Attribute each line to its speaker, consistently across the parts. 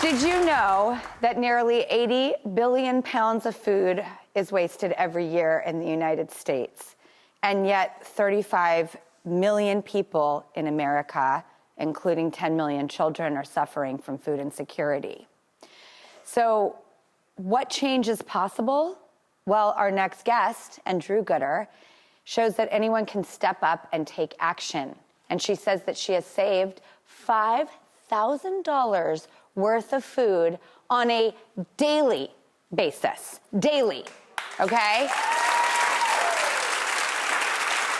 Speaker 1: Did you know that nearly 80 billion pounds of food is wasted every year in the United States? And yet 35 million people in America, including 10 million children, are suffering from food insecurity. So what change is possible? Well, our next guest, and Drew-Gooder, shows that anyone can step up and take action. And she says that she has saved $5,000 worth of food on a daily basis. Daily, okay?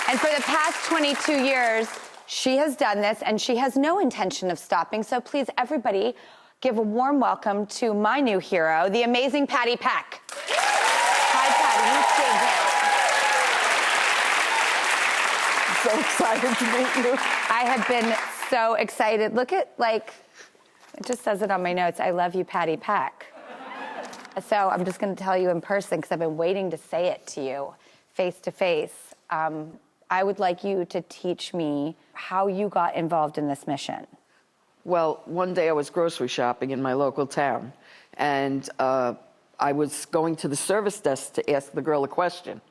Speaker 1: And for the past 22 years, she has done this, and she has no intention of stopping. So please, everybody, give a warm welcome to my new hero, the amazing Patti Peck. Hi, Patti, you stay here.
Speaker 2: So excited to meet you.
Speaker 1: I have been so excited. Look at, like, it just says it on my notes, I love you, Patti Peck. So I'm just gonna tell you in person, because I've been waiting to say it to you, face to face. I would like you to teach me how you got involved in this mission.
Speaker 2: Well, one day I was grocery shopping in my local town, and I was going to the service desk to ask the girl a question.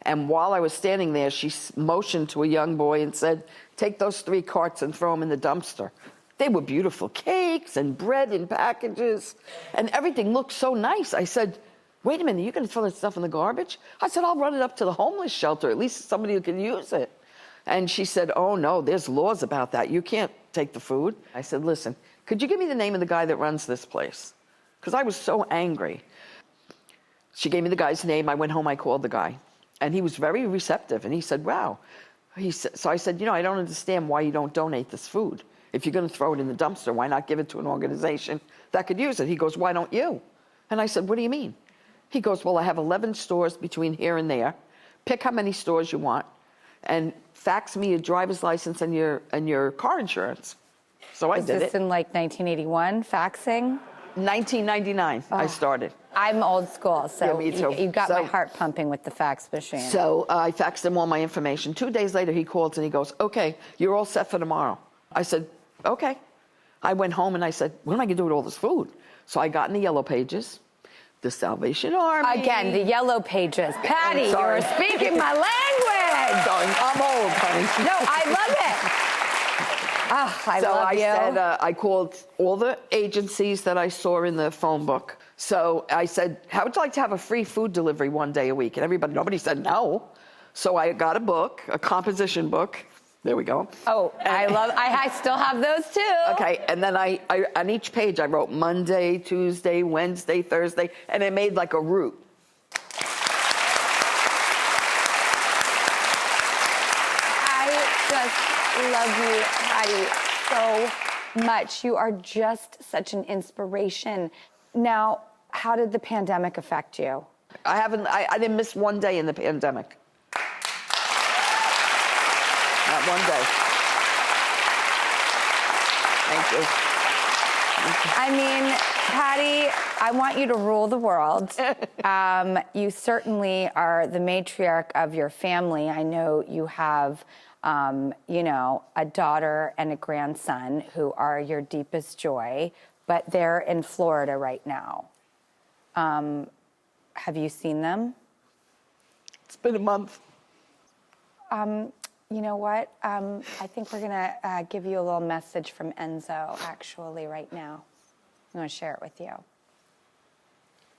Speaker 2: And while I was standing there, she motioned to a young boy and said, "Take those 3 carts and throw them in the dumpster." They were beautiful cakes and bread in packages, and everything looked so nice. I said, "Wait a minute, you're gonna throw that stuff in the garbage?" I said, "I'll run it up to the homeless shelter, at least somebody who can use it." And she said, "Oh no, there's laws about that. You can't take the food." I said, "Listen, could you give me the name of the guy that runs this place?" Because I was so angry. She gave me the guy's name. I went home, I called the guy. And he was very receptive, and he said, "Wow." So I said, "You know, I don't understand why you don't donate this food. If you're gonna throw it in the dumpster, why not give it to an organization that could use it?" He goes, "Why don't you?" And I said, "What do you mean?" He goes, "Well, I have 11 stores between here and there. Pick how many stores you want, and fax me your driver's license and your car insurance." So I did it.
Speaker 1: Is this in like 1981, faxing?
Speaker 2: 1999, I started.
Speaker 1: I'm old school, so
Speaker 2: Yeah, me too.
Speaker 1: you got my heart pumping with the fax machine.
Speaker 2: So I faxed him all my information. 2 days later, he calls and he goes, "Okay, you're all set for tomorrow." I said, "Okay." I went home and I said, "What am I gonna do with all this food?" So I got in the yellow pages, the Salvation Army.
Speaker 1: Again, the yellow pages. Patti, you're speaking my language.
Speaker 2: I'm old, honey.
Speaker 1: No, I love it. Oh, I love you.
Speaker 2: So I called all the agencies that I saw in the phone book. So I said, "How would you like to have a free food delivery one day a week?" And nobody said no. So I got a book, a composition book. There we go.
Speaker 1: Oh, I still have those too.
Speaker 2: Okay, and then I on each page I wrote Monday, Tuesday, Wednesday, Thursday, and I made like a route.
Speaker 1: I just love you, Patti, so much. You are just such an inspiration. Now, how did the pandemic affect you?
Speaker 2: I didn't miss one day in the pandemic. Not one day. Thank you.
Speaker 1: I mean, Patti, I want you to rule the world. You certainly are the matriarch of your family. I know you have, you know, a daughter and a grandson who are your deepest joy, but they're in Florida right now. Have you seen them?
Speaker 2: It's been a month.
Speaker 1: You know what? I think we're gonna give you a little message from Enzo, actually, right now. I'm gonna share it with you.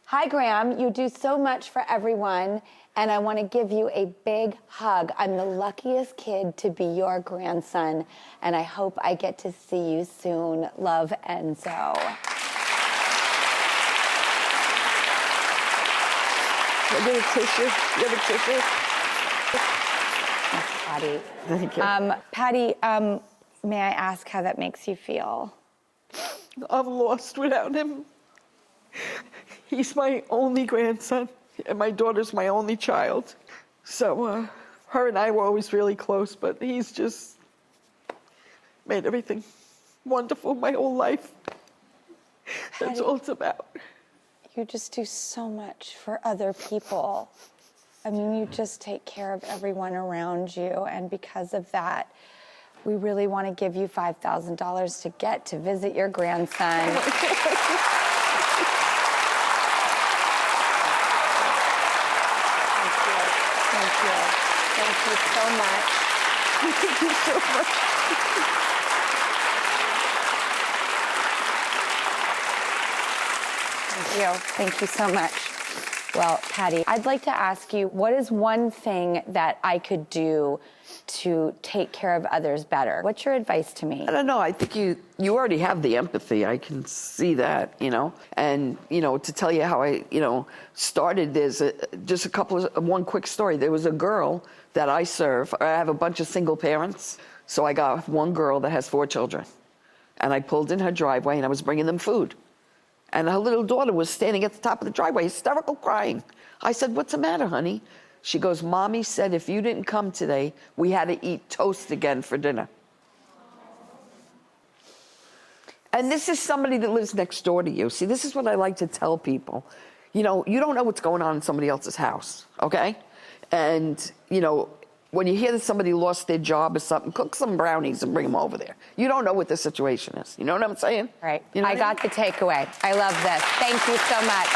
Speaker 1: Hi, Graham. You do so much for everyone, and I want to give you a big hug. I'm the luckiest kid to be your grandson, and I hope I get to see you soon. Love, Enzo.
Speaker 2: I get a tissue. You have a tissue?
Speaker 1: Patti.
Speaker 2: Thank you.
Speaker 1: Patti, may I ask how that makes you feel?
Speaker 2: I'm lost without him. He's my only grandson, and my daughter's my only child. So her and I were always really close, but he's just made everything wonderful my whole life. That's all it's about.
Speaker 1: You just do so much for other people. I mean, you just take care of everyone around you, and because of that, we really want to give you $5,000 to get to visit your grandson. Thank you so much.
Speaker 2: Thank you so much.
Speaker 1: Thank you so much. Well, Patti, I'd like to ask you, what is one thing that I could do to take care of others better? What's your advice to me?
Speaker 2: I don't know. I think you already have the empathy. I can see that, And, to tell you how I, started, there's just one quick story. There was a girl that I serve. I have a bunch of single parents. So I got one girl that has 4 children. And I pulled in her driveway and I was bringing them food. And her little daughter was standing at the top of the driveway, hysterical, crying. I said, "What's the matter, honey?" She goes, "Mommy said if you didn't come today, we had to eat toast again for dinner." And this is somebody that lives next door to you. See, this is what I like to tell people. You don't know what's going on in somebody else's house, okay? And, when you hear that somebody lost their job or something, cook some brownies and bring them over there. You don't know what the situation is. You know what I'm saying?
Speaker 1: Right.
Speaker 2: You know
Speaker 1: I got the takeaway. I love this. Thank you so much.